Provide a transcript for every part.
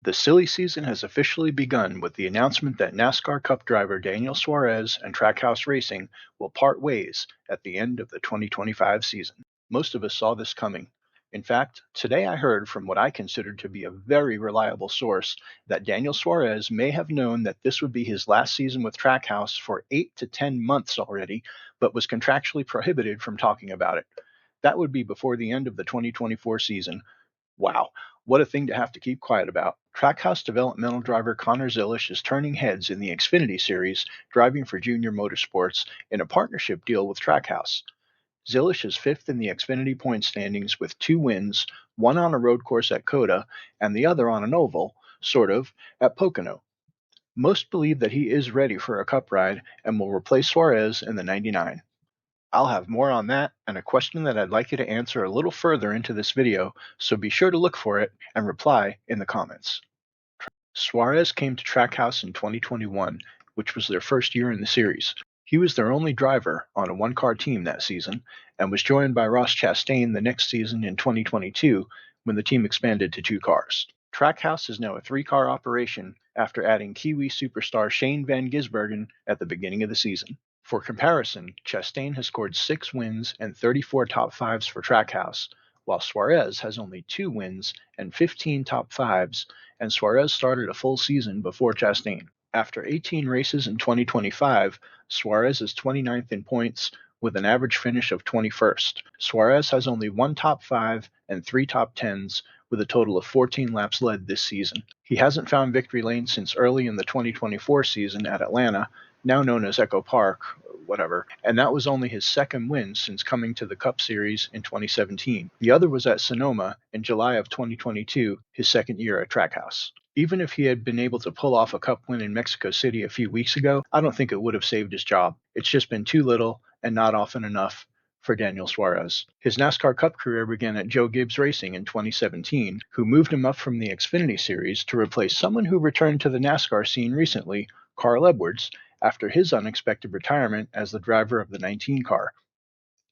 The silly season has officially begun with the announcement that NASCAR Cup driver Daniel Suarez and Trackhouse Racing will part ways at the end of the 2025 season. Most of us saw this coming. In fact, today I heard from what I considered to be a very reliable source that Daniel Suarez may have known that this would be his last season with Trackhouse for 8 to 10 months already, but was contractually prohibited from talking about it. That would be before the end of the 2024 season. Wow, what a thing to have to keep quiet about. Trackhouse developmental driver Connor Zilisch is turning heads in the Xfinity series, driving for JR Motorsports in a partnership deal with Trackhouse. Zilisch is fifth in the Xfinity point standings with 2 wins, one on a road course at COTA and the other on an oval, sort of, at Pocono. Most believe that he is ready for a cup ride and will replace Suarez in the 99. I'll have more on that and a question that I'd like you to answer a little further into this video, so be sure to look for it and reply in the comments. Suarez came to Trackhouse in 2021, which was their first year in the series. He was their only driver on a one-car team that season, and was joined by Ross Chastain the next season in 2022 when the team expanded to 2 cars. Trackhouse is now a 3-car operation after adding Kiwi superstar Shane Van Gisbergen at the beginning of the season. For comparison, Chastain has scored 6 wins and 34 top 5s for Trackhouse, while Suarez has only 2 wins and 15 top 5s, and Suarez started a full season before Chastain. After 18 races in 2025, Suarez is 29th in points with an average finish of 21st. Suarez has only 1 top 5 and 3 top 10s with a total of 14 laps led this season. He hasn't found victory lane since early in the 2024 season at Atlanta, now known as Echo Park, whatever, and that was only his 2nd win since coming to the Cup Series in 2017. The other was at Sonoma in July of 2022, his 2nd year at Trackhouse. Even if he had been able to pull off a Cup win in Mexico City a few weeks ago, I don't think it would have saved his job. It's just been too little and not often enough for Daniel Suarez. His NASCAR Cup career began at Joe Gibbs Racing in 2017, who moved him up from the Xfinity Series to replace someone who returned to the NASCAR scene recently, Carl Edwards, after his unexpected retirement as the driver of the 19 car.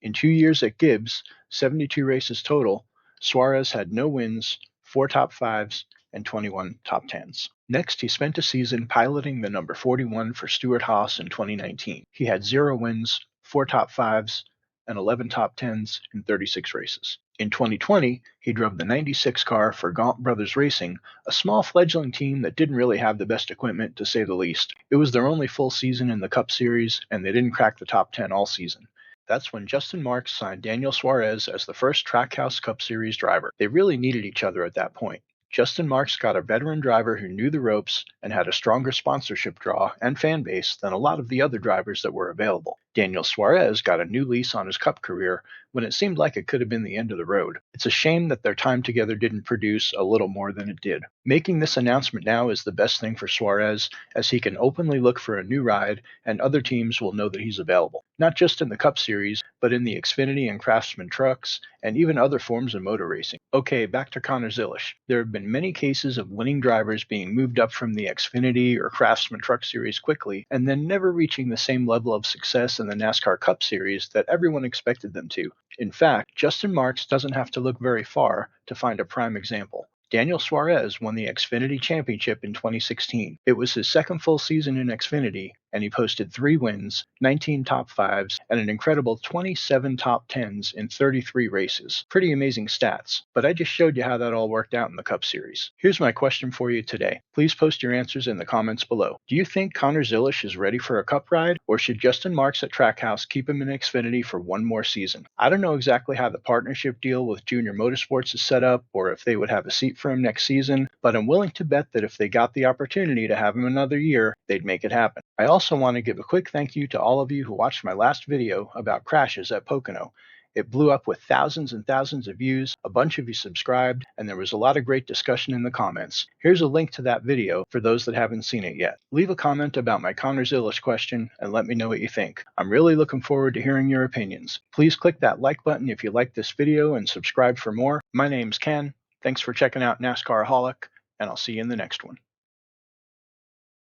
In 2 years at Gibbs, 72 races total, Suarez had no wins, 4 top 5s, and 21 top 10s. Next, he spent a season piloting the number 41 for Stewart-Haas in 2019. He had 0 wins, 4 top 5s, and 11 top 10s in 36 races. In 2020, he drove the 96 car for Gaunt Brothers Racing, a small fledgling team that didn't really have the best equipment, to say the least. It was their only full season in the Cup Series, and they didn't crack the top 10 all season. That's when Justin Marks signed Daniel Suarez as the first Trackhouse Cup Series driver. They really needed each other at that point. Justin Marks got a veteran driver who knew the ropes and had a stronger sponsorship draw and fan base than a lot of the other drivers that were available. Daniel Suarez got a new lease on his Cup career when it seemed like it could have been the end of the road. It's a shame that their time together didn't produce a little more than it did. Making this announcement now is the best thing for Suarez, as he can openly look for a new ride and other teams will know that he's available. Not just in the Cup Series, but in the Xfinity and Craftsman trucks, and even other forms of motor racing. Okay, back to Connor Zilisch. There have been many cases of winning drivers being moved up from the Xfinity or Craftsman truck series quickly, and then never reaching the same level of success in the NASCAR Cup Series that everyone expected them to. In fact, Justin Marks doesn't have to look very far to find a prime example. Daniel Suarez won the Xfinity Championship in 2016. It was his 2nd full season in Xfinity, and he posted 3 wins, 19 top 5s, and an incredible 27 top 10s in 33 races. Pretty amazing stats, but I just showed you how that all worked out in the Cup Series. Here's my question for you today. Please post your answers in the comments below. Do you think Connor Zilisch is ready for a Cup ride, or should Justin Marks at Trackhouse keep him in Xfinity for one more season? I don't know exactly how the partnership deal with JR Motorsports is set up, or if they would have a seat for him next season, but I'm willing to bet that if they got the opportunity to have him another year, they'd make it happen. I also want to give a quick thank you to all of you who watched my last video about crashes at Pocono. It blew up with thousands and thousands of views, a bunch of you subscribed, and there was a lot of great discussion in the comments. Here's a link to that video for those that haven't seen it yet. Leave a comment about my Connor Zilisch question and let me know what you think. I'm really looking forward to hearing your opinions. Please click that like button if you liked this video and subscribe for more. My name's Ken. Thanks for checking out NASCARaholic, and I'll see you in the next one.